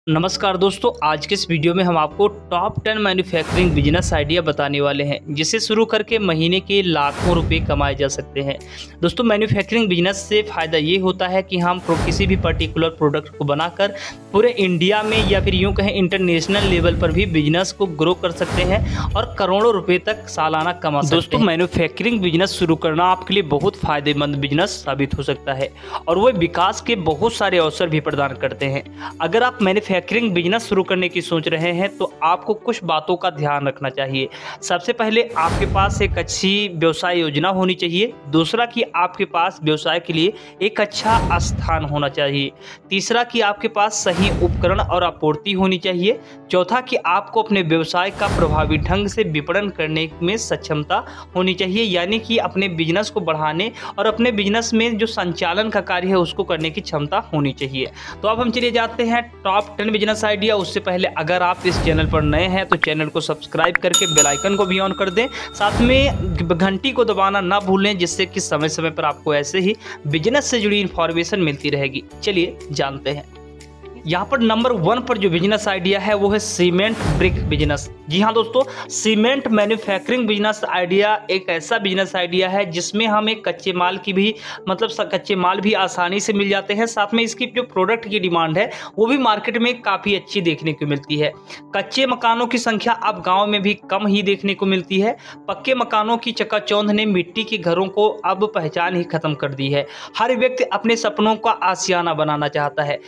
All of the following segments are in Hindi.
नमस्कार दोस्तों, आज के इस वीडियो में हम आपको टॉप 10 मैन्युफैक्चरिंग बिजनेस आइडिया बताने वाले हैं जिसे शुरू करके महीने के लाखों रुपए कमाए जा सकते हैं। दोस्तों, मैन्युफैक्चरिंग बिजनेस से फ़ायदा ये होता है कि हम किसी भी पर्टिकुलर प्रोडक्ट को बनाकर पूरे इंडिया में या फिर यूँ कहें इंटरनेशनल लेवल पर भी बिजनेस को ग्रो कर सकते हैं और करोड़ों रुपये तक सालाना कमा सकते हैं। दोस्तों, मैन्युफैक्चरिंग बिजनेस शुरू करना आपके लिए बहुत फ़ायदेमंद बिजनेस साबित हो सकता है और वो विकास के बहुत सारे अवसर भी प्रदान करते हैं। अगर आप मैन्युफैक्चरिंग बिजनेस शुरू करने की सोच रहे हैं तो आपको कुछ बातों का ध्यान रखना चाहिए। सबसे पहले आपके पास एक अच्छी व्यवसाय योजना होनी चाहिए। दूसरा कि आपके पास व्यवसाय के लिए एक अच्छा स्थान होना चाहिए। तीसरा कि आपके पास सही उपकरण और आपूर्ति होनी चाहिए। चौथा कि आपको अपने व्यवसाय का प्रभावी ढंग से विपणन करने में सक्षमता होनी चाहिए, यानी कि अपने बिजनेस को बढ़ाने और अपने बिजनेस में जो संचालन का कार्य है उसको करने की क्षमता होनी चाहिए। तो अब हम चलिए जाते हैं टॉप 10 बिजनेस आइडिया। उससे पहले अगर आप इस चैनल पर नए हैं तो चैनल को सब्सक्राइब करके बेल आइकन को भी ऑन कर दें, साथ में घंटी को दबाना ना भूलें, जिससे कि समय समय पर आपको ऐसे ही बिजनेस से जुड़ी इन्फॉर्मेशन मिलती रहेगी। चलिए जानते हैं। यहाँ पर नंबर 1 पर जो बिजनेस आइडिया है वो है सीमेंट ब्रिक बिजनेस। जी हाँ दोस्तों, सीमेंट मैन्युफैक्चरिंग बिजनेस आइडिया एक ऐसा बिजनेस आइडिया है जिसमें हमें कच्चे माल की भी कच्चे माल भी आसानी से मिल जाते हैं। साथ में इसकी जो प्रोडक्ट की डिमांड है वो भी मार्केट में काफ़ी अच्छी देखने को मिलती है। कच्चे मकानों की संख्या अब गाँव में भी कम ही देखने को मिलती है। पक्के मकानों की चकाचौंध ने मिट्टी के घरों को अब पहचान ही खत्म कर दी है। हर व्यक्ति अपने सपनों का आशियाना बनाना चाहता है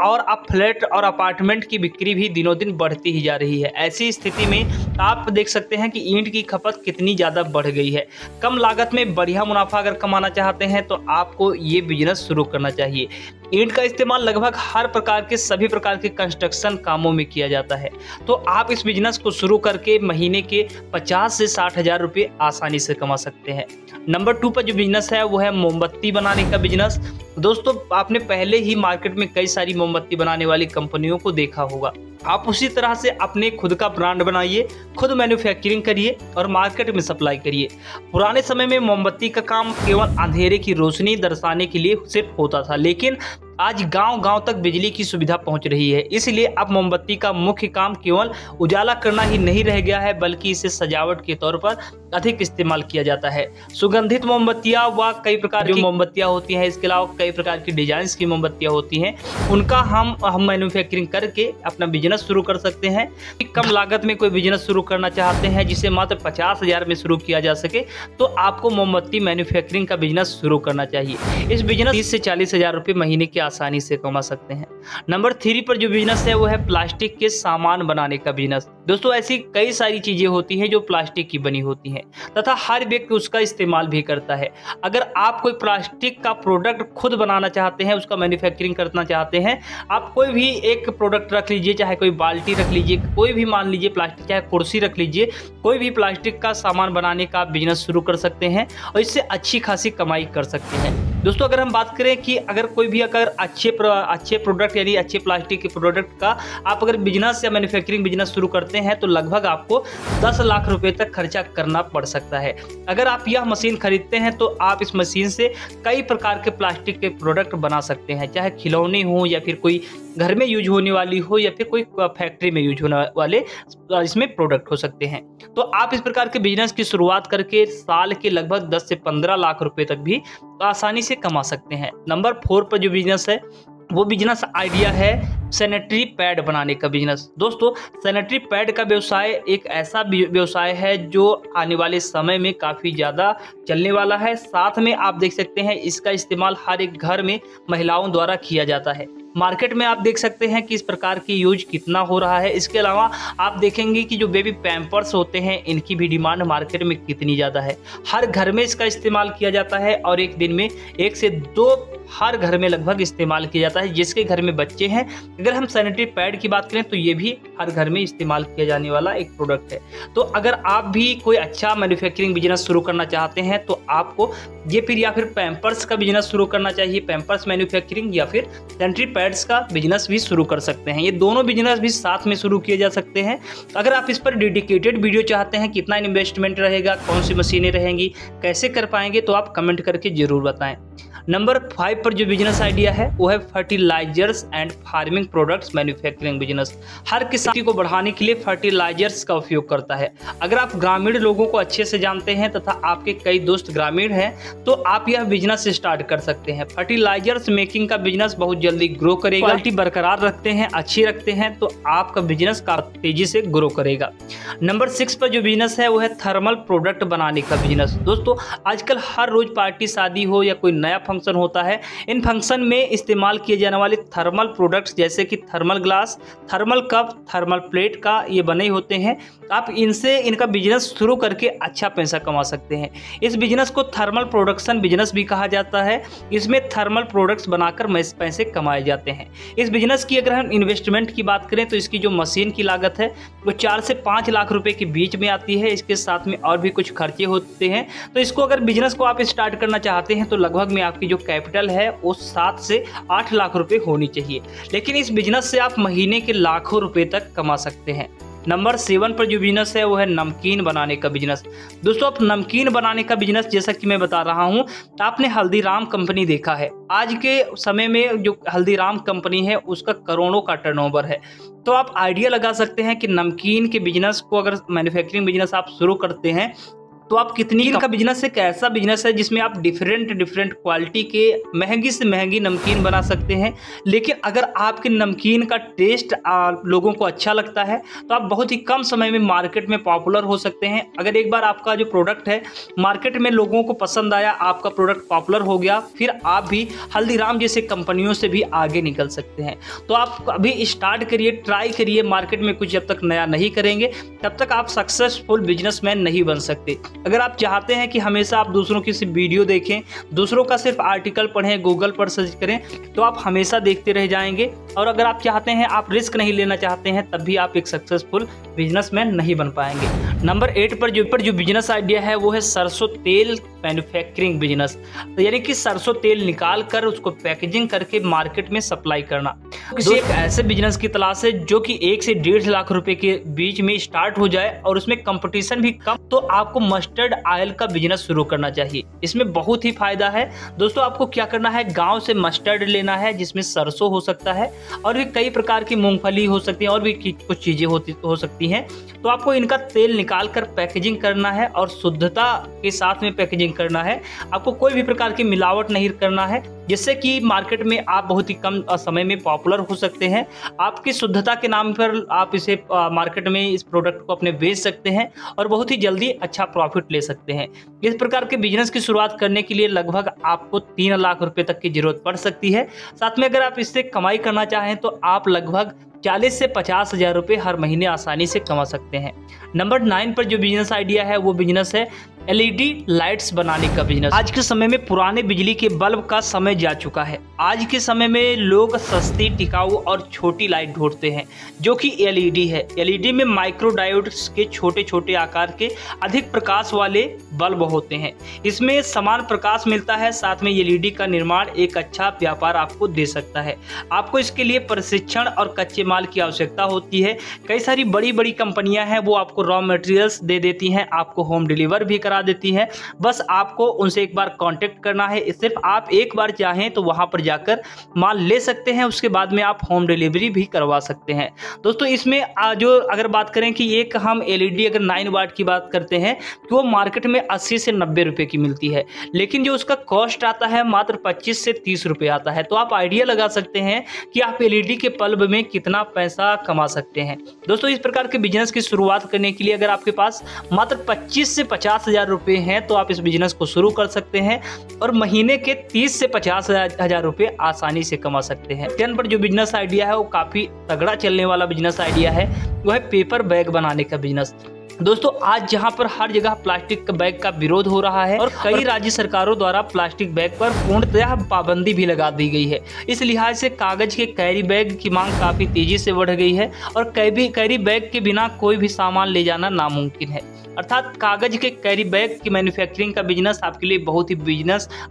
और अब फ्लैट और अपार्टमेंट की बिक्री भी दिनों दिन बढ़ती ही जा रही है। ऐसी स्थिति में आप देख सकते हैं कि ईंट की खपत कितनी ज़्यादा बढ़ गई है। कम लागत में बढ़िया मुनाफा अगर कमाना चाहते हैं तो आपको ये बिजनेस शुरू करना चाहिए। ईंट का इस्तेमाल लगभग हर प्रकार के सभी प्रकार के कंस्ट्रक्शन कामों में किया जाता है। तो आप इस बिजनेस को शुरू करके महीने के 50 से 60 हज़ार रुपये आसानी से कमा सकते हैं। नंबर 2 पर जो बिजनेस है वो है मोमबत्ती बनाने का बिजनेस। दोस्तों, आपने पहले ही मार्केट में कई सारी मोमबत्ती बनाने वाली कंपनियों को देखा होगा। आप उसी तरह से अपने खुद का ब्रांड बनाइए, खुद मैन्युफैक्चरिंग करिए और मार्केट में सप्लाई करिए। पुराने समय में मोमबत्ती का काम केवल अंधेरे की रोशनी दर्शाने के लिए सिर्फ होता था, लेकिन आज गांव-गांव तक बिजली की सुविधा पहुंच रही है। इसलिए अब मोमबत्ती का मुख्य काम केवल उजाला करना ही नहीं रह गया है, बल्कि इसे सजावट के तौर पर अधिक इस्तेमाल किया जाता है। सुगंधित मोमबत्तियां व कई प्रकार की मोमबत्तियां होती हैं, इसके अलावा कई प्रकार की डिजाइन्स की मोमबत्तियां होती हैं, उनका हम मैन्युफैक्चरिंग करके अपना बिजनेस शुरू कर सकते हैं। कम लागत में कोई बिजनेस शुरू करना चाहते हैं जिसे मात्र 50 हज़ार में शुरू किया जा सके तो आपको मोमबत्ती मैन्युफैक्चरिंग का बिजनेस शुरू करना चाहिए। इस बिजनेस 30 से 40 हज़ार रुपये महीने के आसानी से कमा सकते हैं। नंबर 3 पर जो बिजनेस है वो है प्लास्टिक के सामान बनाने का बिजनेस। दोस्तों, ऐसी कई सारी चीजें होती हैं जो प्लास्टिक की बनी होती हैं तथा हर व्यक्ति उसका इस्तेमाल भी करता है। अगर आप कोई प्लास्टिक का प्रोडक्ट खुद बनाना चाहते हैं, उसका मैन्युफैक्चरिंग करना चाहते हैं, आप कोई भी एक प्रोडक्ट रख लीजिए, चाहे कोई बाल्टी रख लीजिए, कोई भी मान लीजिए प्लास्टिक, चाहे कुर्सी रख लीजिए, कोई भी प्लास्टिक का सामान बनाने का बिजनेस शुरू कर सकते हैं और इससे अच्छी खासी कमाई कर सकते हैं। दोस्तों, अगर हम बात करें कि अगर कोई भी अच्छे प्रोडक्ट यानी अच्छे प्लास्टिक के प्रोडक्ट का आप अगर बिजनेस या मैन्युफैक्चरिंग बिजनेस शुरू करते हैं तो लगभग आपको 10 लाख रुपए तक खर्चा करना पड़ सकता है। अगर आप यह मशीन खरीदते हैं तो आप इस मशीन से कई प्रकार के प्लास्टिक के प्रोडक्ट बना सकते हैं, चाहे खिलौने हो या फिर कोई घर में यूज होने वाली हो या फिर कोई फैक्ट्री में यूज होने वाले इसमें प्रोडक्ट हो सकते हैं। तो आप इस प्रकार के बिजनेस की शुरुआत करके साल के लगभग 10 से 15 लाख रुपए तक भी आसानी से कमा सकते हैं। नंबर 4 पर जो बिजनेस है वो बिजनेस आइडिया है सैनिटरी पैड बनाने का बिजनेस। दोस्तों, सैनिटरी पैड का व्यवसाय एक ऐसा व्यवसाय है जो आने वाले समय में काफ़ी ज़्यादा चलने वाला है। साथ में आप देख सकते हैं इसका इस्तेमाल हर एक घर में महिलाओं द्वारा किया जाता है। मार्केट में आप देख सकते हैं कि इस प्रकार की यूज कितना हो रहा है। इसके अलावा आप देखेंगे कि जो बेबी पैम्पर्स होते हैं इनकी भी डिमांड मार्केट में कितनी ज़्यादा है। हर घर में इसका इस्तेमाल किया जाता है और एक दिन में 1 से 2 हर घर में लगभग इस्तेमाल किया जाता है। जिसके घर में बच्चे हैं, अगर हम सैनिटरी पैड की बात करें तो ये भी हर घर में इस्तेमाल किया जाने वाला एक प्रोडक्ट है। तो अगर आप भी कोई अच्छा मैन्युफैक्चरिंग बिजनेस शुरू करना चाहते हैं तो आपको ये फिर या फिर पैम्पर्स का बिजनेस शुरू करना चाहिए, पैम्पर्स मैन्युफैक्चरिंग, या फिर सैनिटरी पैड्स का बिजनेस भी शुरू कर सकते हैं। ये दोनों बिजनेस भी साथ में शुरू किए जा सकते हैं। अगर आप इस पर डेडिकेटेड वीडियो चाहते हैं, कितना इन्वेस्टमेंट रहेगा, कौन सी मशीनें रहेंगी, कैसे कर पाएंगे, तो आप कमेंट करके जरूर बताएं। नंबर 5 पर जो बिजनेस आइडिया है वो है fertilizers and farming products manufacturing business. हर किसान को बढ़ाने के लिए फर्टिलाइजर्स का उपयोग करता है। अगर आप ग्रामीण लोगों को अच्छे से जानते हैं तथा आपके कई दोस्त ग्रामीण हैं तो आप यह बिजनेस स्टार्ट कर सकते हैं। फर्टिलाइजर्स मेकिंग का बिजनेस बहुत जल्दी ग्रो करेगा। क्वालिटी बरकरार रखते हैं, अच्छी रखते हैं तो आपका बिजनेस काफी तेजी से ग्रो करेगा। नंबर 6 पर जो बिजनेस है वो है थर्मल प्रोडक्ट बनाने का बिजनेस। दोस्तों आजकल हर रोज पार्टी, शादी हो या कोई नया फंक्शन होता है, इन फंक्शन में इस्तेमाल किए जाने वाले थर्मल प्रोडक्ट्स जैसे कि thermal glass, thermal cup, thermal plate का ये बने होते हैं। आप इनसे इनका बिजनेस शुरू करके अच्छा पैसा कमा सकते हैं। इस बिजनेस को थर्मल प्रोडक्शन बिजनेस भी कहा जाता है। इसमें थर्मल प्रोडक्ट्स बनाकर पैसे कमाए जाते हैं। इस बिजनेस की अगर हम इन्वेस्टमेंट की बात करें तो इसकी जो मशीन की लागत है वो 4 से 5 लाख रुपए के बीच में आती है। इसके साथ में और भी कुछ खर्चे होते हैं। तो इसको अगर बिजनेस को आप स्टार्ट करना चाहते हैं तो लगभग में आपकी जो कैपिटल है वो 7 से 8 लाख रुपए होनी चाहिए। लेकिन इस बिजनेस से आप महीने के लाखों रुपए तक कमा सकते हैं। नंबर 7 पर जो बिजनेस है वो है नमकीन बनाने का बिजनेस। दोस्तों आप नमकीन बनाने का बिजनेस जैसा कि मैं बता रहा हूँ, आपने हल्दीराम कंपनी देखा है। आज के समय में जो हल्दीराम कंपनी है उसका करोड़ों का टर्नओवर है। तो आप आइडिया लगा सकते हैं कि नमकीन के बिजनेस को अगर मैन्युफैक्चरिंग बिजनेस आप शुरू करते हैं तो आप कितनी का बिजनेस एक ऐसा बिजनेस है जिसमें आप डिफरेंट क्वालिटी के महंगी से महंगी नमकीन बना सकते हैं। लेकिन अगर आपके नमकीन का टेस्ट लोगों को अच्छा लगता है तो आप बहुत ही कम समय में मार्केट में पॉपुलर हो सकते हैं। अगर एक बार आपका जो प्रोडक्ट है मार्केट में लोगों को पसंद आया, आपका प्रोडक्ट पॉपुलर हो गया, फिर आप भी हल्दीराम जैसे कंपनियों से भी आगे निकल सकते हैं। तो आप अभी स्टार्ट करिए, ट्राई करिए। मार्केट में कुछ जब तक नया नहीं करेंगे तब तक आप सक्सेसफुल बिजनेसमैन नहीं बन सकते। अगर आप चाहते हैं कि हमेशा आप दूसरों की सिर्फ वीडियो देखें, दूसरों का सिर्फ आर्टिकल पढ़ें, गूगल पर सर्च करें, तो आप हमेशा देखते रह जाएंगे। और अगर आप चाहते हैं, आप रिस्क नहीं लेना चाहते हैं, तब भी आप एक सक्सेसफुल बिजनेसमैन नहीं बन पाएंगे। नंबर 8 पर जो बिजनेस आइडिया है वो है सरसों तेल मैन्युफैक्चरिंग बिजनेस। तो यानी कि सरसों तेल निकाल कर उसको पैकेजिंग करके मार्केट में सप्लाई करना। किसी एक ऐसे बिजनेस की तलाश है जो कि 1 से 1.5 लाख रुपए के बीच में स्टार्ट हो जाए और उसमें कंपटीशन भी कम, तो आपको मस्टर्ड ऑयल का बिजनेस शुरू करना चाहिए। इसमें बहुत ही फायदा है। दोस्तों आपको क्या करना है, गांव से मस्टर्ड लेना है जिसमें सरसों हो सकता है और भी कई प्रकार की मूंगफली हो सकती है और भी कुछ चीजें हो सकती हैं। तो आपको इनका तेल निकाल कर पैकेजिंग करना है और शुद्धता के साथ में पैकेजिंग करना है। आपको कोई भी प्रकार की मिलावट नहीं करना है, जिससे कि मार्केट में आप बहुत ही कम समय में पॉपुलर हो सकते हैं। आपकी शुद्धता के नाम पर आप इसे मार्केट में इस प्रोडक्ट को अपने बेच सकते हैं और बहुत ही जल्दी अच्छा प्रॉफिट ले सकते हैं। इस प्रकार के बिजनेस की शुरुआत करने के लिए लगभग आपको 3 लाख रुपए तक की जरूरत पड़ सकती है। साथ में अगर आप इससे कमाई करना चाहें तो आप लगभग 40 से 50 हज़ार रुपये हर महीने आसानी से कमा सकते हैं। नंबर 9 पर जो बिजनेस आइडिया है वो बिजनेस है LED लाइट्स बनाने का बिजनेस। आज के समय में पुराने बिजली के बल्ब का समय जा चुका है। आज के समय में लोग सस्ती, टिकाऊ और छोटी लाइट ढूंढते हैं जो कि LED है। LED में माइक्रो डायोड्स के छोटे छोटे आकार के अधिक प्रकाश वाले बल्ब होते हैं। इसमें समान प्रकाश मिलता है, साथ में LED का निर्माण एक अच्छा व्यापार आपको दे सकता है। आपको इसके लिए प्रशिक्षण और कच्चे माल की आवश्यकता होती है। कई सारी बड़ी बड़ी कंपनियां हैं वो आपको रॉ मटेरियल्स दे देती हैं, आपको होम डिलीवर भी देती है। बस आपको उनसे एक बार कांटेक्ट करना है। सिर्फ आप एक बार चाहें तो वहां पर जाकर माल ले सकते हैं, उसके बाद में आप होम डिलीवरी भी करवा सकते हैं। दोस्तों इसमें जो अगर बात करें कि एक हम LED अगर 9 वाट की बात करते हैं तो वो मार्केट में 80 से 90 रुपए की मिलती है, लेकिन जो उसका कॉस्ट आता है मात्र 25 से 30 रुपए आता है। तो आप आइडिया लगा सकते हैं कि आप LED के बल्ब में कितना पैसा कमा सकते हैं। दोस्तों इस प्रकार के बिजनेस की शुरुआत करने के लिए अगर आपके पास मात्र 25 से 50 हज़ार रुपए हैं तो आप इस बिजनेस को शुरू कर सकते हैं और महीने के 30 से 50 हज़ार रुपए आसानी से कमा सकते हैं। 10 पर जो बिजनेस आइडिया है वो काफी तगड़ा चलने वाला बिजनेस आइडिया है, वो है पेपर बैग बनाने का बिजनेस। दोस्तों आज जहां पर हर जगह प्लास्टिक बैग का विरोध हो रहा है और कई राज्य सरकारों द्वारा प्लास्टिक बैग पर पूर्णतः पाबंदी भी लगा दी गई है, इस लिहाज से कागज के कैरी बैग की मांग काफी तेजी से बढ़ गई है और कैरी बैग के बिना कोई भी सामान ले जाना नामुमकिन है। अर्थात कागज के कैरी बैग की मैन्युफैक्चरिंग का बिजनेस आपके लिए बहुत ही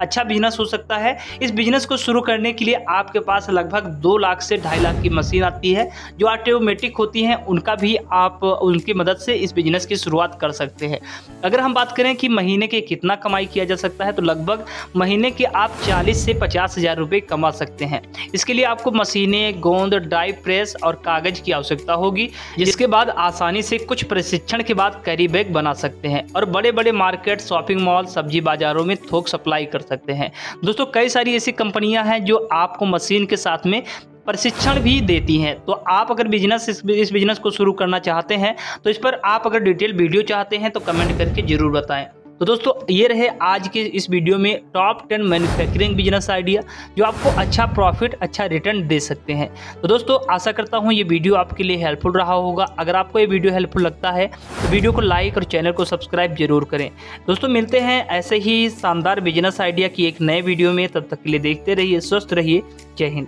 अच्छा बिजनेस हो सकता है। इस बिजनेस को शुरू करने के लिए आपके पास लगभग 2 लाख से 2.5 लाख की मशीन आती है जो ऑटोमेटिक होती हैं, उनका भी आप उनकी मदद से इस बिजनेस की शुरुआत कर सकते हैं। अगर हम बात करें कि महीने के कितना कमाई किया जा सकता है, तो लगभग महीने के आप 40 से 50 हज़ार रुपये कमा सकते हैं। इसके लिए आपको मशीनें, गोंद, डाई प्रेस और कागज की आवश्यकता होगी, जिसके बाद आसानी से कुछ प्रशिक्षण के बाद कैरी बैग बना सकते हैं और बड़े बड़े मार्केट, शॉपिंग मॉल, सब्जी बाजारों में थोक सप्लाई कर सकते हैं। दोस्तों, कई सारी ऐसी कंपनियां हैं जो आपको मशीन के साथ में प्रशिक्षण भी देती हैं। तो आप अगर इस बिजनेस को शुरू करना चाहते हैं तो इस पर आप अगर डिटेल वीडियो चाहते हैं तो कमेंट करके ज़रूर बताएं। तो दोस्तों, ये रहे आज के इस वीडियो में टॉप 10 मैन्युफैक्चरिंग बिजनेस आइडिया जो आपको अच्छा प्रॉफिट, अच्छा रिटर्न दे सकते हैं। तो दोस्तों, आशा करता हूँ ये वीडियो आपके लिए हेल्पफुल रहा होगा। अगर आपको ये वीडियो हेल्पफुल लगता है तो वीडियो को लाइक और चैनल को सब्सक्राइब जरूर करें। दोस्तों, मिलते हैं ऐसे ही शानदार बिजनेस आइडिया की एक नए वीडियो में। तब तक के लिए देखते रहिए, स्वस्थ रहिए। जय हिंद।